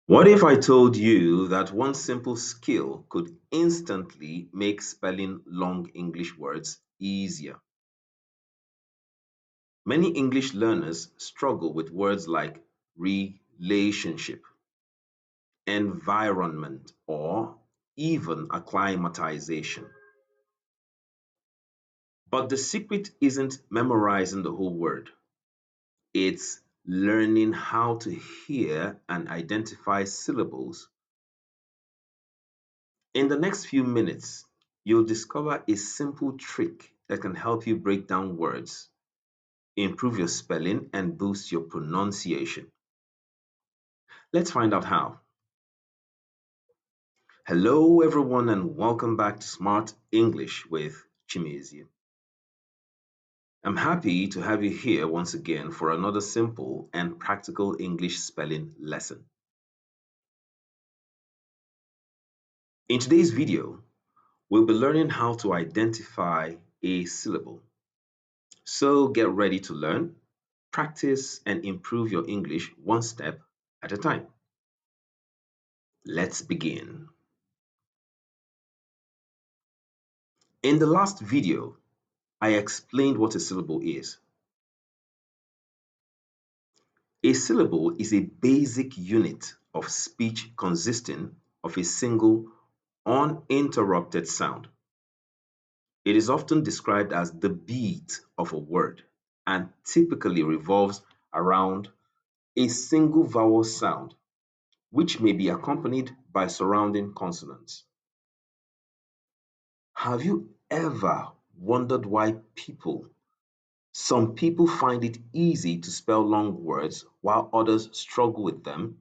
What if I told you that one simple skill could instantly make spelling long English words easier? Many English learners struggle with words like relationship, environment, or even acclimatization. But the secret isn't memorizing the whole word, it's learning how to hear and identify syllables. In the next few minutes, you'll discover a simple trick that can help you break down words, improve your spelling, and boost your pronunciation. Let's find out how. Hello, everyone, and welcome back to Smart English with Chimezie. I'm happy to have you here once again for another simple and practical English spelling lesson. In today's video, we'll be learning how to identify a syllable. So get ready to learn, practice, and improve your English one step at a time. Let's begin. In the last video, I explained what a syllable is. A syllable is a basic unit of speech consisting of a single, uninterrupted sound. It is often described as the beat of a word and typically revolves around a single vowel sound, which may be accompanied by surrounding consonants. Have you ever wondered why some people find it easy to spell long words while others struggle with them?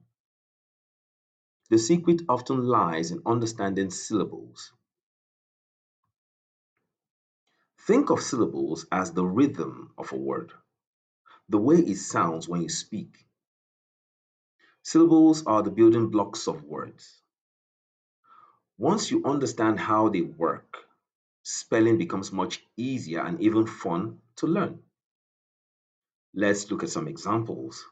The secret often lies in understanding syllables. Think of syllables as the rhythm of a word, the way it sounds when you speak. Syllables are the building blocks of words. Once you understand how they work, spelling becomes much easier and even fun to learn. Let's look at some examples.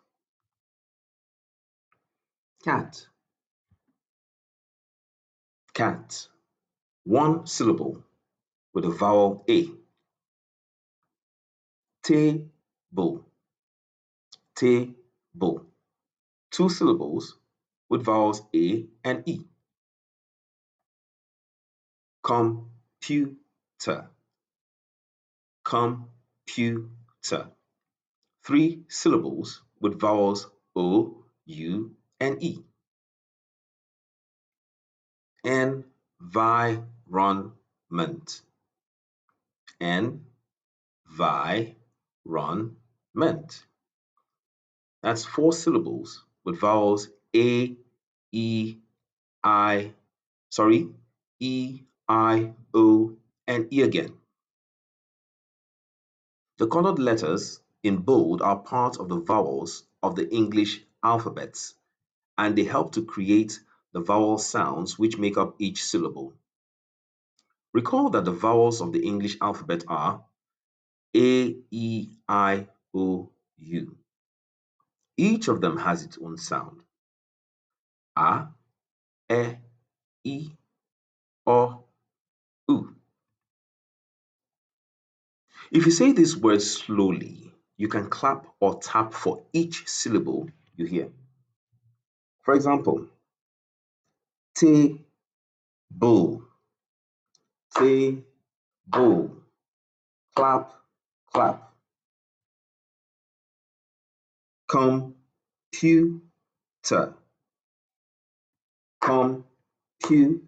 Cat, cat. One syllable with a vowel A. Table, table. Two syllables with vowels A and E. Computer, computer. Three syllables with vowels O, U, and E. Environment, environment. That's four syllables with vowels A, E, I, sorry, E, I, O, and E again. The colored letters in bold are part of the vowels of the English alphabets, and they help to create the vowel sounds which make up each syllable. Recall that the vowels of the English alphabet are A, E, I, O, U. Each of them has its own sound. A, E, O, U. If you say these words slowly, you can clap or tap for each syllable you hear. For example, table, table, clap, clap. Computer, computer.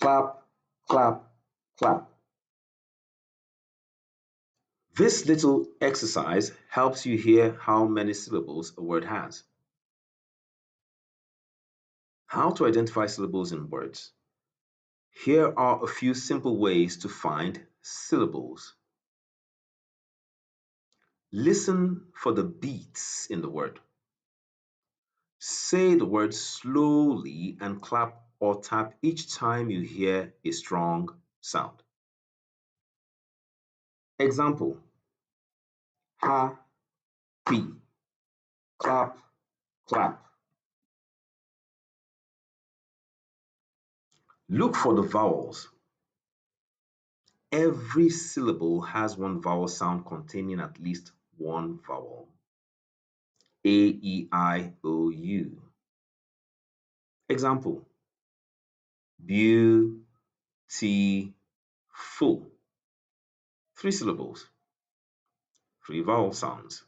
Clap, clap, clap. This little exercise helps you hear how many syllables a word has. How to identify syllables in words. Here are a few simple ways to find syllables. Listen for the beats in the word. Say the word slowly and clap or tap each time you hear a strong sound. Example, happy, clap, Clap. Look for the vowels. Every syllable has one vowel sound containing at least one vowel. A, E, I, O, U. Example: beautiful. Three syllables, three vowel sounds.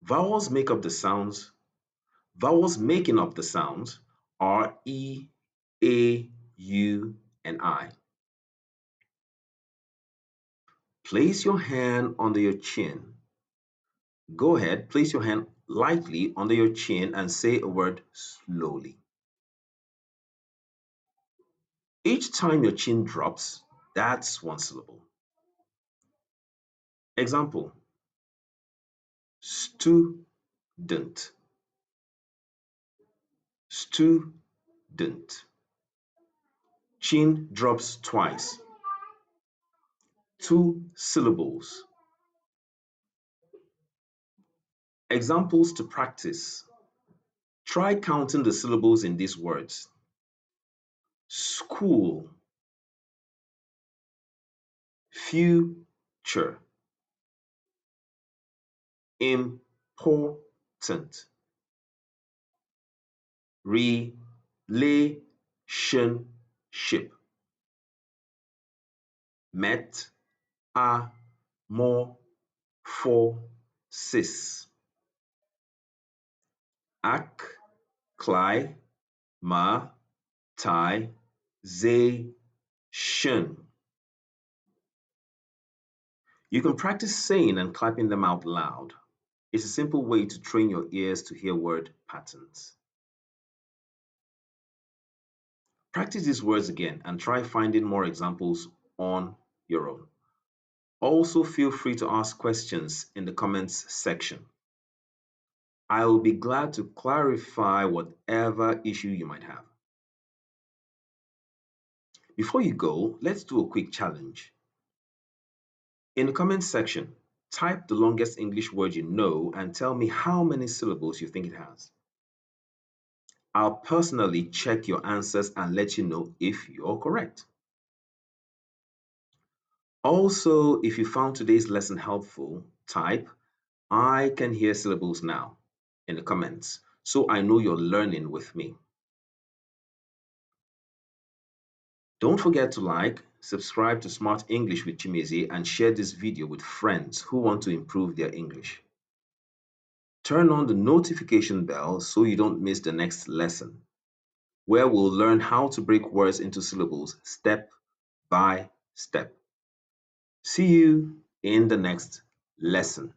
Vowels make up the sounds. Vowels making up the sounds are E, A, U, and I. Place your hand under your chin. Go ahead, place your hand lightly under your chin and say a word slowly. Each time your chin drops, that's one syllable. Example: student, student. Chin drops twice. Two syllables. Examples to practice. Try counting the syllables in these words: school, future, important, relationship, metamorphosis, acclimatization. You can practice saying and clapping them out loud. It's a simple way to train your ears to hear word patterns. Practice these words again and try finding more examples on your own. Also, feel free to ask questions in the comments section. I will be glad to clarify whatever issue you might have. Before you go, let's do a quick challenge. In the comments section, type the longest English word you know and tell me how many syllables you think it has. I'll personally check your answers and let you know if you're correct. Also, if you found today's lesson helpful, type "I can hear syllables now" in the comments so I know you're learning with me. Don't forget to like, subscribe to Smart English with Chimeze and share this video with friends who want to improve their English. Turn on the notification bell so you don't miss the next lesson, where we'll learn how to break words into syllables step by step. See you in the next lesson.